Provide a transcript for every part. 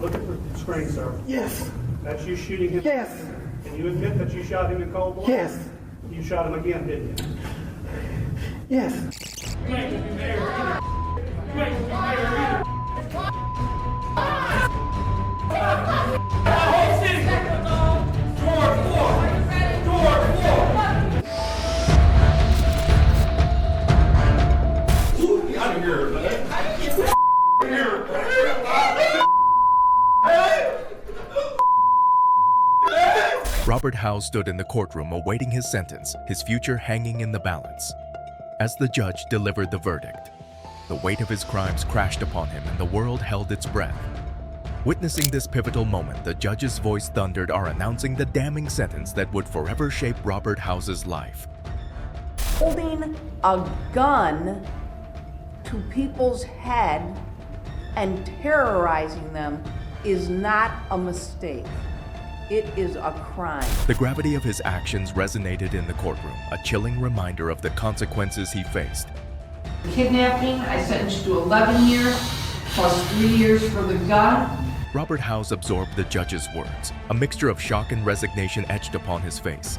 Look at the screen, sir. Yes. That's you shooting him? Yes. Can you admit that you shot him in cold blood? Yes. You shot him again, didn't you? Yes. You ain't gonna be mayor either. You ain't gonna be mayor either. Door 4! Door 4! Ooh, get out of here, man. Robert Hughes stood in the courtroom awaiting his sentence, his future hanging in the balance. As the judge delivered the verdict, the weight of his crimes crashed upon him and the world held its breath. Witnessing this pivotal moment, the judge's voice thundered, announcing the damning sentence that would forever shape Robert Hughes' life. Holding a gun to people's head and terrorizing them is not a mistake. It is a crime. The gravity of his actions resonated in the courtroom, a chilling reminder of the consequences he faced. Kidnapping, I sentenced to 11 years, plus 3 years for the gun. Robert Hughes absorbed the judge's words, a mixture of shock and resignation etched upon his face.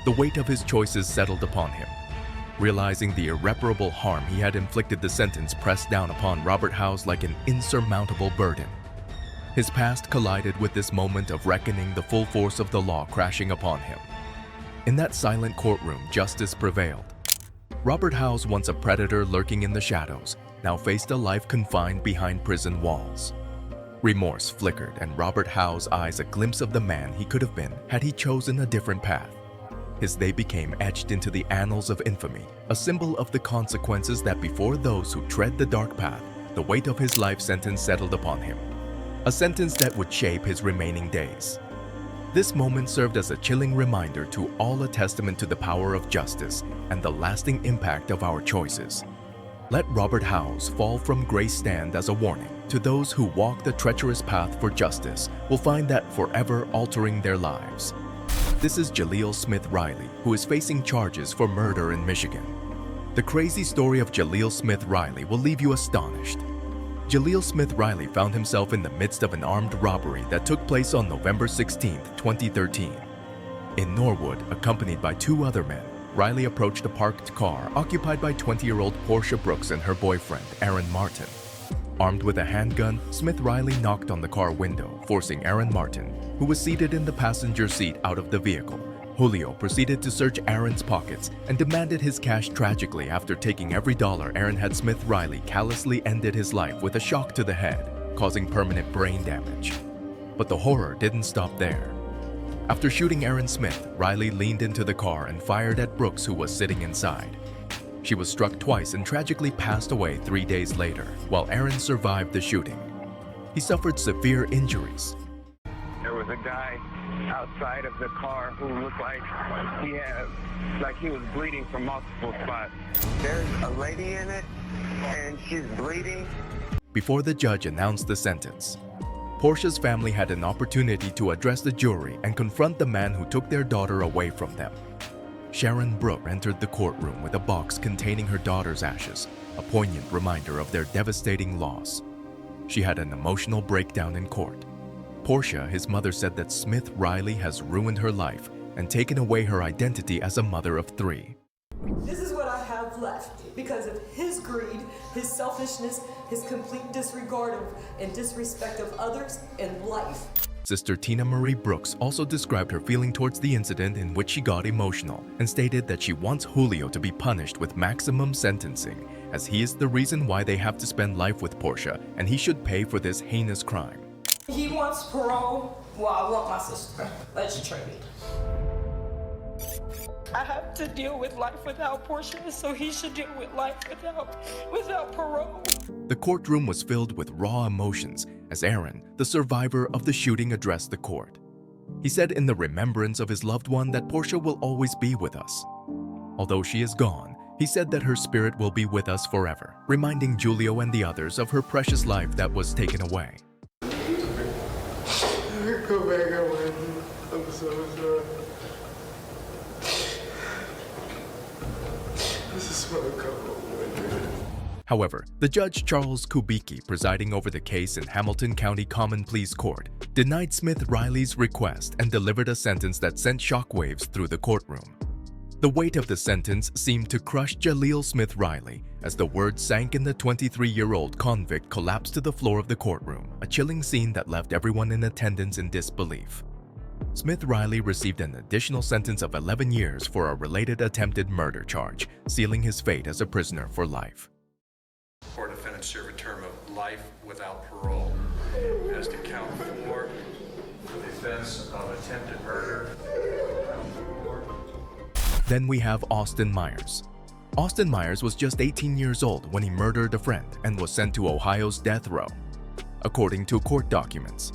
The weight of his choices settled upon him. Realizing the irreparable harm he had inflicted, the sentence pressed down upon Robert Hughes like an insurmountable burden. His past collided with this moment of reckoning, the full force of the law crashing upon him. In that silent courtroom, justice prevailed. Robert Hughes, once a predator lurking in the shadows, now faced a life confined behind prison walls. Remorse flickered in Robert Hughes' eyes, a glimpse of the man he could have been had he chosen a different path. His day became etched into the annals of infamy, a symbol of the consequences that before those who tread the dark path, the weight of his life sentence settled upon him. A sentence that would shape his remaining days. This moment served as a chilling reminder to all, a testament to the power of justice and the lasting impact of our choices. Let Robert Hughes fall from grace stand as a warning to those who walk the treacherous path for justice will find that forever altering their lives. This is Jaleel Smith Riley, who is facing charges for murder in Michigan. The crazy story of Jaleel Smith Riley will leave you astonished. Jaleel Smith Riley found himself in the midst of an armed robbery that took place on November 16, 2013. In Norwood, accompanied by 2 other men, Riley approached a parked car occupied by 20-year-old Portia Brooks and her boyfriend, Aaron Martin. Armed with a handgun, Smith Riley knocked on the car window, forcing Aaron Martin, who was seated in the passenger seat, out of the vehicle. Julio proceeded to search Aaron's pockets and demanded his cash. Tragically, after taking every dollar Aaron had, Smith Riley callously ended his life with a shock to the head, causing permanent brain damage. But the horror didn't stop there. After shooting Aaron Smith, Riley leaned into the car and fired at Brooks, who was sitting inside. She was struck twice and tragically passed away 3 days later, while Aaron survived the shooting. He suffered severe injuries. There was a guy outside of the car who looked like he was bleeding from multiple spots. There's a lady in it, and she's bleeding. Before the judge announced the sentence, Portia's family had an opportunity to address the jury and confront the man who took their daughter away from them. Sharon Brooke entered the courtroom with a box containing her daughter's ashes, a poignant reminder of their devastating loss. She had an emotional breakdown in court. Portia, his mother, said that Smith Riley has ruined her life and taken away her identity as a mother of 3. This is what I have left because of his greed, his selfishness, his complete disregard of and disrespect of others and life. Sister Tina Marie Brooks also described her feeling towards the incident, in which she got emotional and stated that she wants Julio to be punished with maximum sentencing, as he is the reason why they have to spend life with Portia, and he should pay for this heinous crime. He wants parole, well, I want my sister. Let's trade it. I have to deal with life without Portia, so he should deal with life without parole. The courtroom was filled with raw emotions as Aaron, the survivor of the shooting, addressed the court. He said in the remembrance of his loved one that Portia will always be with us. Although she is gone, he said that her spirit will be with us forever, reminding Julio and the others of her precious life that was taken away. Go back away. I'm so sorry. This is what I come away. However, the Judge Charles Kubicki, presiding over the case in Hamilton County Common Pleas Court, denied Smith Riley's request and delivered a sentence that sent shockwaves through the courtroom. The weight of the sentence seemed to crush Jaleel Smith Riley as the words sank in the 23-year-old convict collapsed to the floor of the courtroom, a chilling scene that left everyone in attendance in disbelief. Smith Riley received an additional sentence of 11 years for a related attempted murder charge, sealing his fate as a prisoner for life. Four defendants serve a term of life without parole. As to count 4, the offense of attempted murder. Then we have Austin Myers. Austin Myers was just 18 years old when he murdered a friend and was sent to Ohio's death row. According to court documents,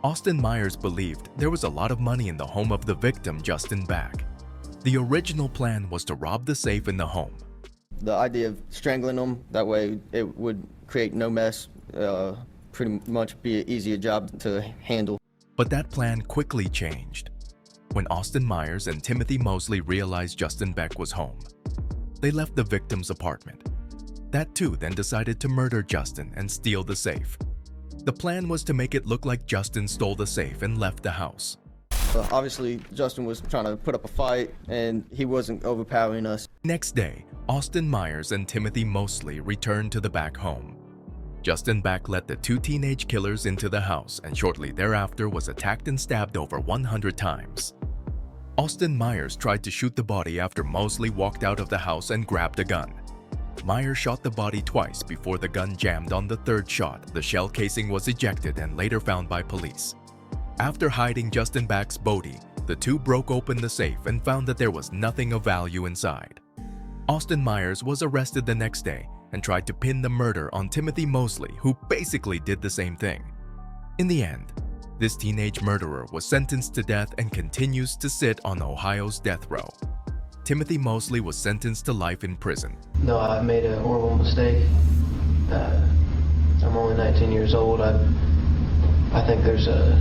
Austin Myers believed there was a lot of money in the home of the victim, Justin Back. The original plan was to rob the safe in the home. The idea of strangling them, that way it would create no mess, pretty much be an easier job to handle. But that plan quickly changed when Austin Myers and Timothy Mosley realized Justin Beck was home. They left the victim's apartment. That too then decided to murder Justin and steal the safe. The plan was to make it look like Justin stole the safe and left the house. Obviously, Justin was trying to put up a fight and he wasn't overpowering us. Next day, Austin Myers and Timothy Mosley returned to the Back home. Justin Back let the 2 teenage killers into the house and shortly thereafter was attacked and stabbed over 100 times. Austin Myers tried to shoot the body after Mosley walked out of the house and grabbed a gun. Myers shot the body twice before the gun jammed on the third shot. The shell casing was ejected and later found by police. After hiding Justin Back's body, the two broke open the safe and found that there was nothing of value inside. Austin Myers was arrested the next day and tried to pin the murder on Timothy Mosley, who basically did the same thing. In the end, this teenage murderer was sentenced to death and continues to sit on Ohio's death row. Timothy Mosley was sentenced to life in prison. No, I've made a horrible mistake. I'm only 19 years old. I think there's a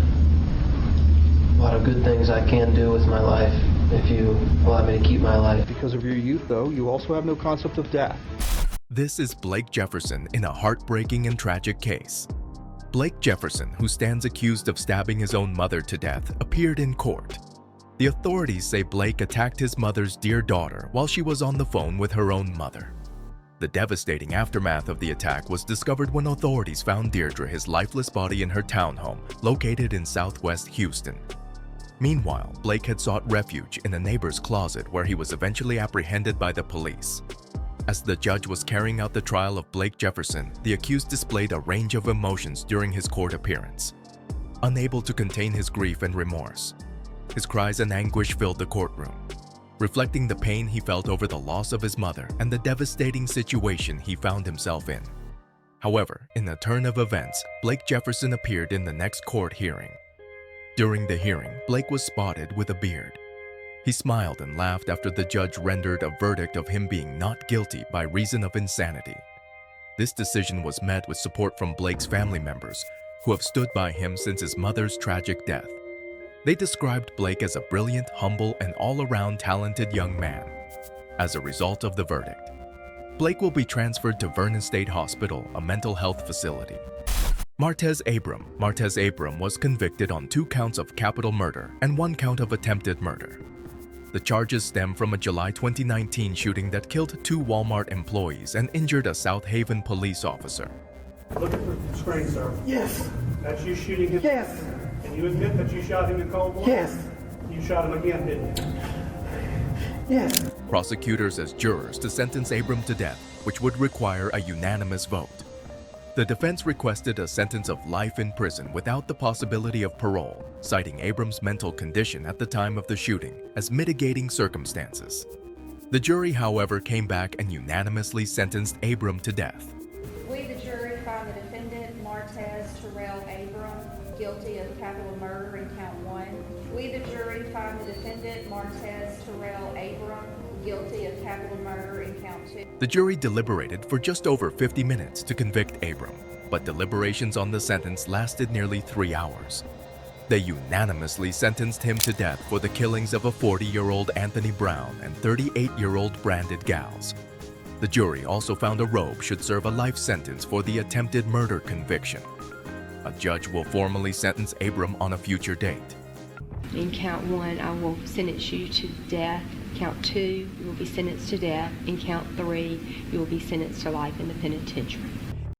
lot of good things I can do with my life if you allow me to keep my life. Because of your youth, though, you also have no concept of death. This is Blake Jefferson in a heartbreaking and tragic case. Blake Jefferson, who stands accused of stabbing his own mother to death, appeared in court. The authorities say Blake attacked his mother's dear daughter while she was on the phone with her own mother. The devastating aftermath of the attack was discovered when authorities found Deirdre his lifeless body in her townhome located in southwest Houston. Meanwhile, Blake had sought refuge in a neighbor's closet where he was eventually apprehended by the police. As the judge was carrying out the trial of Blake Jefferson, the accused displayed a range of emotions during his court appearance. Unable to contain his grief and remorse, his cries and anguish filled the courtroom, reflecting the pain he felt over the loss of his mother and the devastating situation he found himself in. However, in a turn of events, Blake Jefferson appeared in the next court hearing. During the hearing, Blake was spotted with a beard. He smiled and laughed after the judge rendered a verdict of him being not guilty by reason of insanity. This decision was met with support from Blake's family members, who have stood by him since his mother's tragic death. They described Blake as a brilliant, humble, and all-around talented young man. As a result of the verdict, Blake will be transferred to Vernon State Hospital, a mental health facility. Martez Abram was convicted on 2 counts of capital murder and 1 count of attempted murder. The charges stem from a July 2019 shooting that killed 2 Walmart employees and injured a South Haven police officer. Look at the screen, sir. Yes. That's you shooting him? Yes. And you admit that you shot him in cold blood? Yes. You shot him again, didn't you? Yes. Prosecutors as jurors to sentence Abram to death, which would require a unanimous vote. The defense requested a sentence of life in prison without the possibility of parole, citing Abram's mental condition at the time of the shooting as mitigating circumstances. The jury, however, came back and unanimously sentenced Abram to death. We, the jury, find the defendant, Martez Abram, guilty of capital murder in count 1. We, the jury, find the defendant, Martez Abram, guilty of capital murder in count 2. The jury deliberated for just over 50 minutes to convict Abram, but deliberations on the sentence lasted nearly 3 hours. They unanimously sentenced him to death for the killings of a 40-year-old Anthony Brown and 38-year-old Brandon Gals. The jury also found a robe should serve a life sentence for the attempted murder conviction. A judge will formally sentence Abram on a future date. In count 1, I will sentence you to death. Count 2, you will be sentenced to death. In count 3, you will be sentenced to life in the penitentiary.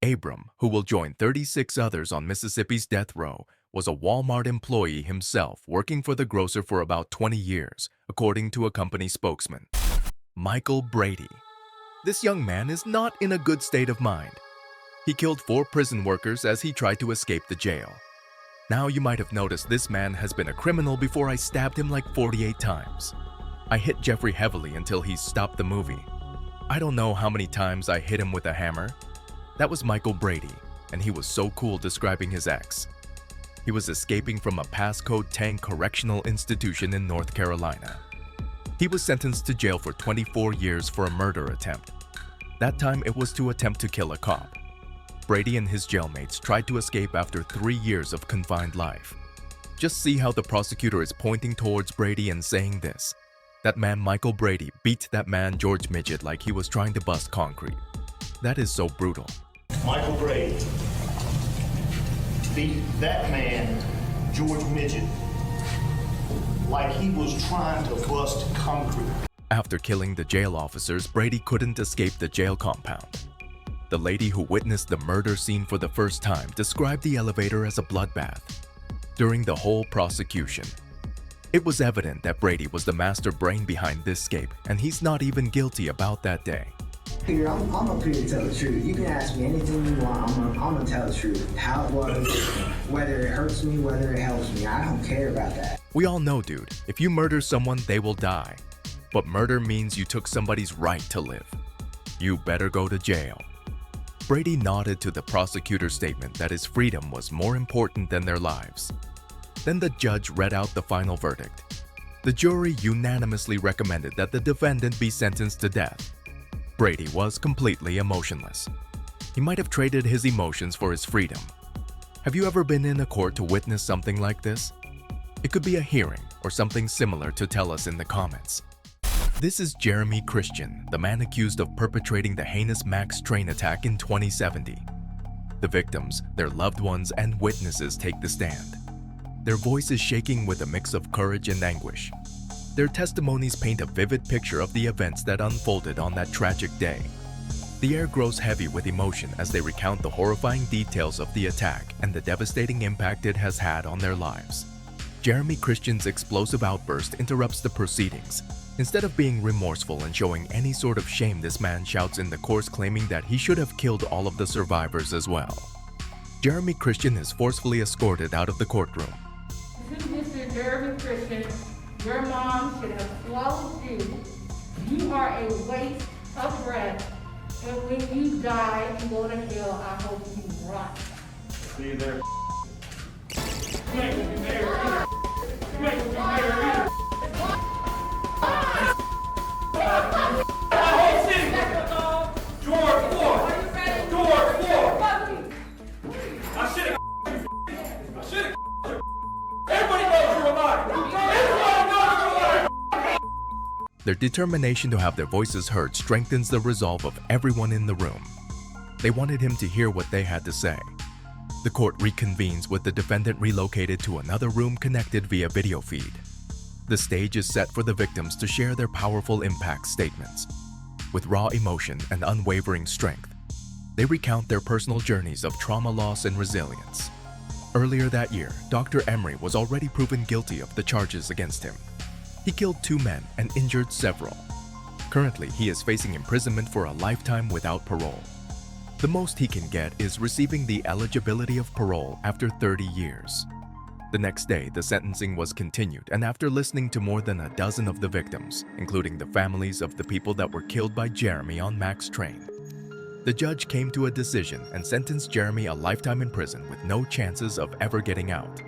Abram, who will join 36 others on Mississippi's death row, was a Walmart employee himself, working for the grocer for about 20 years, according to a company spokesman. Michael Brady. This young man is not in a good state of mind. He killed 4 prison workers as he tried to escape the jail. Now you might have noticed this man has been a criminal before I stabbed him like 48 times. I hit Jeffrey heavily until he stopped the movie. I don't know how many times I hit him with a hammer. That was Michael Brady, and he was so cool describing his ex. He was escaping from a passcode 10 correctional institution in North Carolina. He was sentenced to jail for 24 years for a murder attempt. That time it was to attempt to kill a cop. Brady and his jailmates tried to escape after 3 years of confined life. Just see how the prosecutor is pointing towards Brady and saying this. That man Michael Brady beat that man George Midget like he was trying to bust concrete. That is so brutal. Michael Brady beat that man, George Midget, like he was trying to bust concrete. After killing the jail officers, Brady couldn't escape the jail compound. The lady who witnessed the murder scene for the first time described the elevator as a bloodbath. During the whole prosecution, it was evident that Brady was the master brain behind this escape, and he's not even guilty about that day. Peter, I'm up here to tell the truth. You can ask me anything you want. I'm gonna tell the truth. How it was, whether it hurts me, whether it helps me. I don't care about that. We all know, dude, if you murder someone, they will die. But murder means you took somebody's right to live. You better go to jail. Brady nodded to the prosecutor's statement that his freedom was more important than their lives. Then the judge read out the final verdict. The jury unanimously recommended that the defendant be sentenced to death. Brady was completely emotionless. He might have traded his emotions for his freedom. Have you ever been in a court to witness something like this? It could be a hearing or something similar. To tell us in the comments. This is Jeremy Christian, the man accused of perpetrating the heinous Max train attack in 2070. The victims, their loved ones, and witnesses take the stand. Their voices shaking with a mix of courage and anguish. Their testimonies paint a vivid picture of the events that unfolded on that tragic day. The air grows heavy with emotion as they recount the horrifying details of the attack and the devastating impact it has had on their lives. Jeremy Christian's explosive outburst interrupts the proceedings. Instead of being remorseful and showing any sort of shame, this man shouts in the course, claiming that he should have killed all of the survivors as well. Jeremy Christian is forcefully escorted out of the courtroom. Mr. Jeremy Christian, your mom should have swallowed you. You are a waste of breath. And when you die and go to hell, I hope you rot. See you there. You ain't gonna be married either. You ain't gonna be married either. My whole city. Door 4. Door 4. I should have. Everybody knows you're alive. Everybody knows you're alive. Their determination to have their voices heard strengthens the resolve of everyone in the room. They wanted him to hear what they had to say. The court reconvenes with the defendant relocated to another room connected via video feed. The stage is set for the victims to share their powerful impact statements. With raw emotion and unwavering strength, they recount their personal journeys of trauma loss and resilience. Earlier that year, Dr. Emery was already proven guilty of the charges against him. He killed 2 men and injured several. Currently, he is facing imprisonment for a lifetime without parole. The most he can get is receiving the eligibility of parole after 30 years. The next day, the sentencing was continued, and after listening to more than a dozen of the victims, including the families of the people that were killed by Jeremy on Max train, the judge came to a decision and sentenced Jeremy a lifetime in prison with no chances of ever getting out.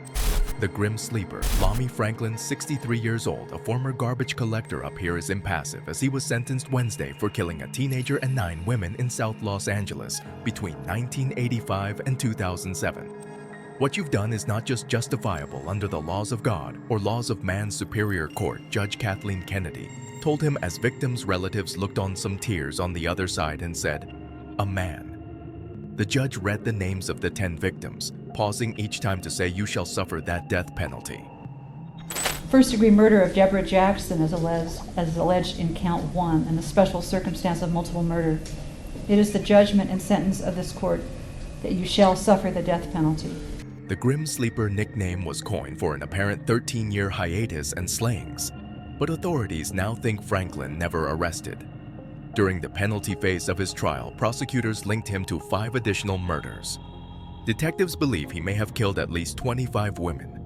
The grim sleeper, Lommy Franklin, 63 years old, a former garbage collector up here, is impassive as he was sentenced Wednesday for killing a teenager and 9 women in South Los Angeles between 1985 and 2007. What you've done is not just justifiable under the laws of God or laws of man's superior court, Judge Kathleen Kennedy told him as victims' relatives looked on some tears on the other side and said, "A man." The judge read the names of the 10 victims, pausing each time to say, "You shall suffer that death penalty." First-degree murder of Deborah Jackson is alleged in count 1, and the special circumstance of multiple murder. It is the judgment and sentence of this court that you shall suffer the death penalty. The Grim Sleeper nickname was coined for an apparent 13-year hiatus and slayings, but authorities now think Franklin never arrested. During the penalty phase of his trial, prosecutors linked him to 5 additional murders. Detectives believe he may have killed at least 25 women.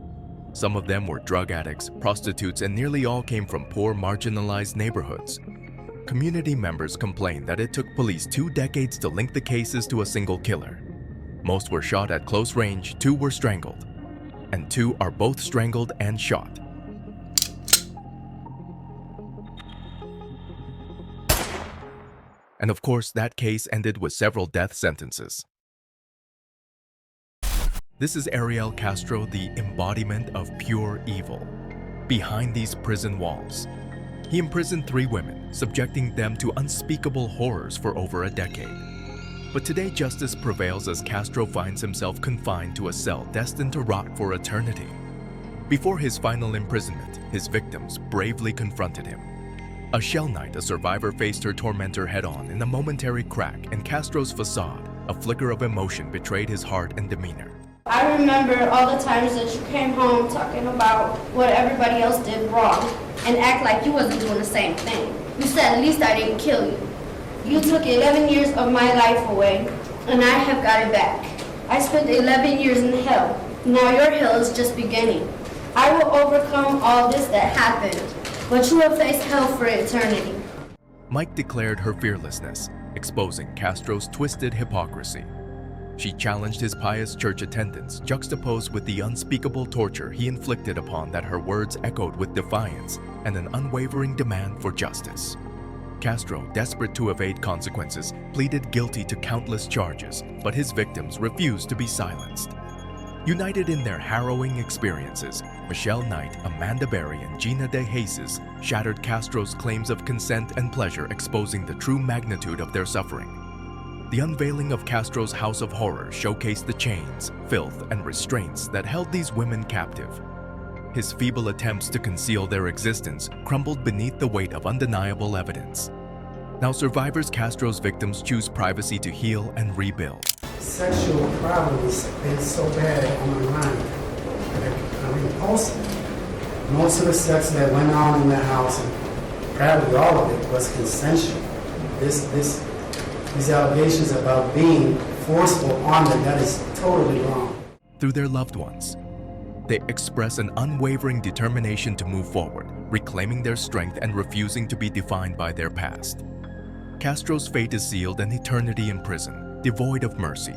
Some of them were drug addicts, prostitutes, and nearly all came from poor, marginalized neighborhoods. Community members complained that it took police 2 decades to link the cases to a single killer. Most were shot at close range, 2 were strangled, and 2 are both strangled and shot. And of course, that case ended with several death sentences. This is Ariel Castro, the embodiment of pure evil. Behind these prison walls, he imprisoned 3 women, subjecting them to unspeakable horrors for over a decade. But today justice prevails as Castro finds himself confined to a cell destined to rot for eternity. Before his final imprisonment, his victims bravely confronted him. A shell night, a survivor faced her tormentor head-on in a momentary crack in Castro's facade. A flicker of emotion betrayed his heart and demeanor. I remember all the times that you came home talking about what everybody else did wrong and act like you wasn't doing the same thing. You said, "At least I didn't kill you." You took 11 years of my life away, and I have got it back. I spent 11 years in hell. Now your hell is just beginning. I will overcome all this that happened, but you will face hell for eternity. Mike declared her fearlessness, exposing Castro's twisted hypocrisy. She challenged his pious church attendance, juxtaposed with the unspeakable torture he inflicted upon that her words echoed with defiance and an unwavering demand for justice. Castro, desperate to evade consequences, pleaded guilty to countless charges, but his victims refused to be silenced. United in their harrowing experiences, Michelle Knight, Amanda Berry, and Gina De Jesus shattered Castro's claims of consent and pleasure, exposing the true magnitude of their suffering. The unveiling of Castro's House of Horror showcased the chains, filth, and restraints that held these women captive. His feeble attempts to conceal their existence crumbled beneath the weight of undeniable evidence. Now survivors Castro's victims choose privacy to heal and rebuild. Sexual problems been so bad on my mind that I'm repulsive. Most of the sex that went on in the house, and probably all of it, was consensual. These allegations about being forceful on them, that is totally wrong. Through their loved ones, they express an unwavering determination to move forward, reclaiming their strength and refusing to be defined by their past. Castro's fate is sealed, an eternity in prison, devoid of mercy.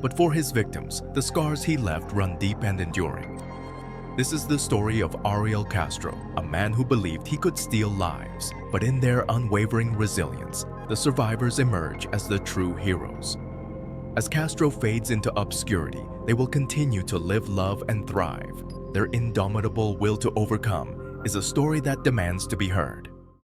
But for his victims, the scars he left run deep and enduring. This is the story of Ariel Castro, a man who believed he could steal lives, but in their unwavering resilience, the survivors emerge as the true heroes. As Castro fades into obscurity, they will continue to live, love, and thrive. Their indomitable will to overcome is a story that demands to be heard.